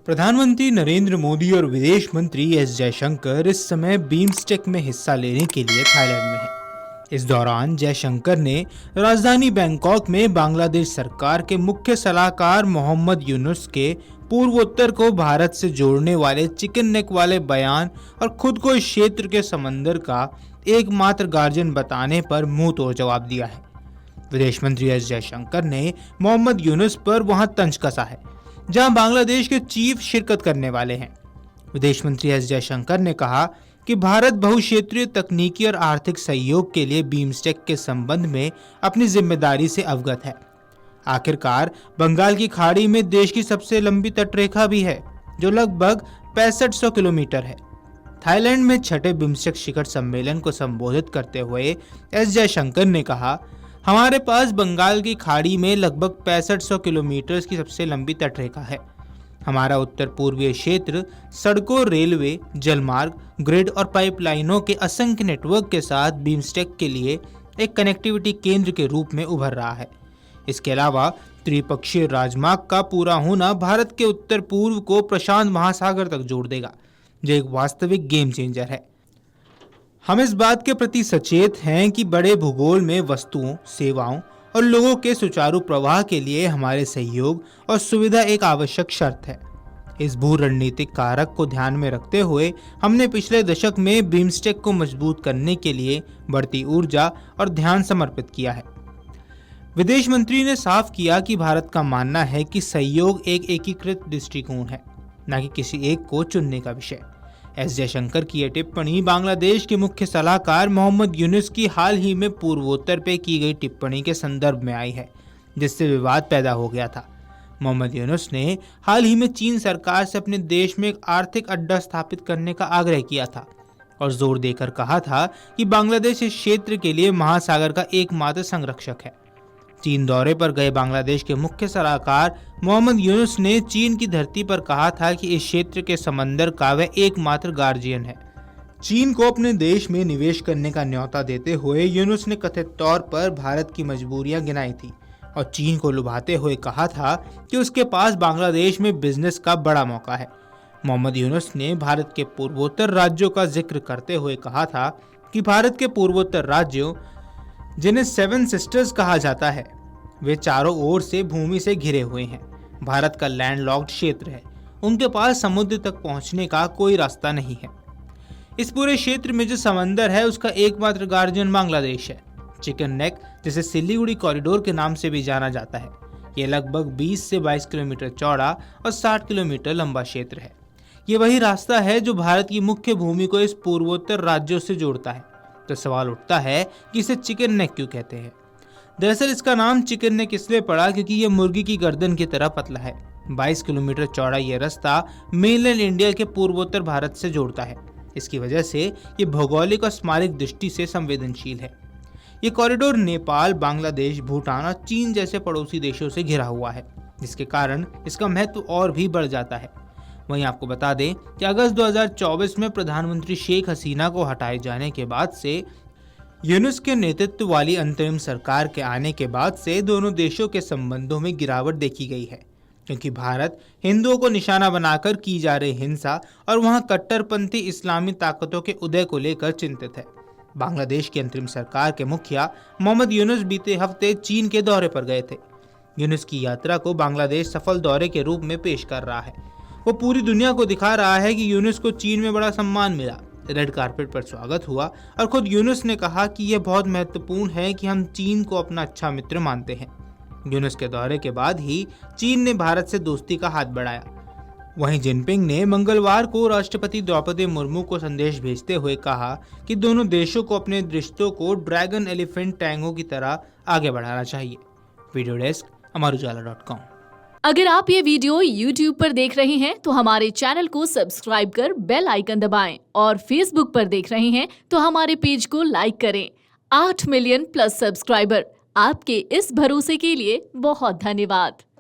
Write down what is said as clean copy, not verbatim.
प्रधानमंत्री नरेंद्र मोदी और विदेश मंत्री एस जयशंकर इस समय बीम्स्टेक में हिस्सा लेने के लिए थाईलैंड में हैं। इस दौरान जयशंकर ने राजधानी बैंकॉक में बांग्लादेश सरकार के मुख्य सलाहकार मोहम्मद यूनुस के पूर्वोत्तर को भारत से जोड़ने वाले चिकन नेक वाले बयान और खुद को इस क्षेत्र के समंदर का एकमात्र गार्जियन बताने पर मुंह तोड़ जवाब दिया है। विदेश मंत्री एस जयशंकर ने मोहम्मद यूनुस पर वहां तंज कसा है, जहां बांग्लादेश के चीफ शिरकत करने वाले हैं। विदेश मंत्री एस जयशंकर ने कहा कि भारत बहुक्षेत्रीय तकनीकी और आर्थिक सहयोग के लिए बीम्स्टेक के संबंध में अपनी जिम्मेदारी से अवगत है। आखिरकार बंगाल की खाड़ी में देश की सबसे लंबी तटरेखा भी है, जो लगभग 6500 किलोमीटर है। थाईलैंड में छठे बिम्स्टेक शिखर सम्मेलन को संबोधित करते हुए एस जयशंकर ने कहा, हमारे पास बंगाल की खाड़ी में लगभग 6500 किलोमीटर की सबसे लंबी तटरेखा है। हमारा उत्तर पूर्वीय क्षेत्र सड़कों, रेलवे, जलमार्ग, ग्रिड और पाइपलाइनों के असंख्य नेटवर्क के साथ बीम्स्टेक के लिए एक कनेक्टिविटी केंद्र के रूप में उभर रहा है। इसके अलावा त्रिपक्षीय राजमार्ग का पूरा होना भारत के उत्तर पूर्व को प्रशांत महासागर तक जोड़ देगा, जो एक वास्तविक गेम चेंजर है। हम इस बात के प्रति सचेत हैं कि बड़े भूगोल में वस्तुओं, सेवाओं और लोगों के सुचारू प्रवाह के लिए हमारे सहयोग और सुविधा एक आवश्यक शर्त है। इस भू रणनीतिक कारक को ध्यान में रखते हुए हमने पिछले दशक में बीम्स्टेक को मजबूत करने के लिए बढ़ती ऊर्जा और ध्यान समर्पित किया है। विदेश मंत्री ने साफ किया कि भारत का मानना है कि सहयोग एक एकीकृत दृष्टिकोण है, न कि किसी एक को चुनने का विषय। एस जयशंकर की यह टिप्पणी बांग्लादेश के मुख्य सलाहकार मोहम्मद यूनुस की हाल ही में पूर्वोत्तर पे की गई टिप्पणी के संदर्भ में आई है, जिससे विवाद पैदा हो गया था। मोहम्मद यूनुस ने हाल ही में चीन सरकार से अपने देश में एक आर्थिक अड्डा स्थापित करने का आग्रह किया था और जोर देकर कहा था कि बांग्लादेश इस क्षेत्र के लिए महासागर का एकमात्र संरक्षक है। चीन दौरे पर गए बांग्लादेश के मुख्य सलाहकार मोहम्मद यूनुस ने चीन की धरती पर कहा था कि इस क्षेत्र के समंदर का वह एकमात्र गार्जियन है। चीन को अपने देश में निवेश करने का न्योता देते हुए यूनुस ने कथित तौर पर भारत की मजबूरियां गिनाई थी और चीन को लुभाते हुए कहा था कि उसके पास बांग्लादेश में बिजनेस का बड़ा मौका है। मोहम्मद यूनुस ने भारत के पूर्वोत्तर राज्यों का जिक्र करते हुए कहा था कि भारत के पूर्वोत्तर राज्यों, जिन्हें 7 सिस्टर्स कहा जाता है, वे चारों ओर से भूमि से घिरे हुए हैं। भारत का लैंडलॉक्ड क्षेत्र है, उनके पास समुद्र तक पहुंचने का कोई रास्ता नहीं है। इस पूरे क्षेत्र में जो समंदर है, उसका एकमात्र गार्जियन बांग्लादेश है। चिकन नेक, जिसे सिलीगुड़ी कॉरिडोर के नाम से भी जाना जाता है, ये लगभग 20 से 22 किलोमीटर चौड़ा और 60 किलोमीटर लंबा क्षेत्र है। ये वही रास्ता है जो भारत की मुख्य भूमि को इस पूर्वोत्तर राज्यों से जोड़ता है। तो सवाल उठता है कि इसे चिकन नेक क्यों कहते हैं। दरअसल इसका नाम चिकन नेक इसलिए पड़ा क्योंकि ये मुर्गी की गर्दन की तरह पतला है। 22 किलोमीटर चौड़ा ये रास्ता मेनलैंड इंडिया के पूर्वोत्तर भारत से जोड़ता है। इसकी वजह से ये भौगोलिक और स्मारक दृष्टि से संवेदनशील है। ये कॉरिडोर नेपाल, बांग्लादेश, भूटान और चीन जैसे पड़ोसी देशों से घिरा हुआ है, जिसके कारण इसका महत्व और भी बढ़ जाता है। वहीं आपको बता दें कि अगस्त 2024 में प्रधानमंत्री शेख हसीना को हटाए जाने के बाद से यूनुस के नेतृत्व वाली अंतरिम सरकार के आने के बाद से दोनों देशों के संबंधों में गिरावट देखी गई है, क्योंकि भारत हिंदुओं को निशाना बनाकर की जा रही हिंसा और वहां कट्टरपंथी इस्लामी ताकतों के उदय को लेकर चिंतित है। बांग्लादेश की अंतरिम सरकार के मुखिया मोहम्मद यूनुस बीते हफ्ते चीन के दौरे पर गए थे। यूनुस की यात्रा को बांग्लादेश सफल दौरे के रूप में पेश कर रहा है। वो पूरी दुनिया को दिखा रहा है कि यूनुस को चीन में बड़ा सम्मान मिला, रेड कार्पेट पर स्वागत हुआ और खुद यूनुस ने कहा कि यह बहुत महत्वपूर्ण है कि हम चीन को अपना अच्छा मित्र मानते हैं। यूनुस के दौरे के बाद ही चीन ने भारत से दोस्ती का हाथ बढ़ाया। वहीं जिनपिंग ने मंगलवार को राष्ट्रपति द्रौपदी मुर्मू को संदेश भेजते हुए कहा कि दोनों देशों को अपने रिश्तों को ड्रैगन एलिफेंट टैंगो की तरह आगे बढ़ाना चाहिए। वीडियो डेस्क अमरउजाला.com। अगर आप ये वीडियो YouTube पर देख रहे हैं तो हमारे चैनल को सब्सक्राइब कर बेल आइकन दबाएं और Facebook पर देख रहे हैं तो हमारे पेज को लाइक करें। 8 मिलियन प्लस सब्सक्राइबर, आपके इस भरोसे के लिए बहुत धन्यवाद।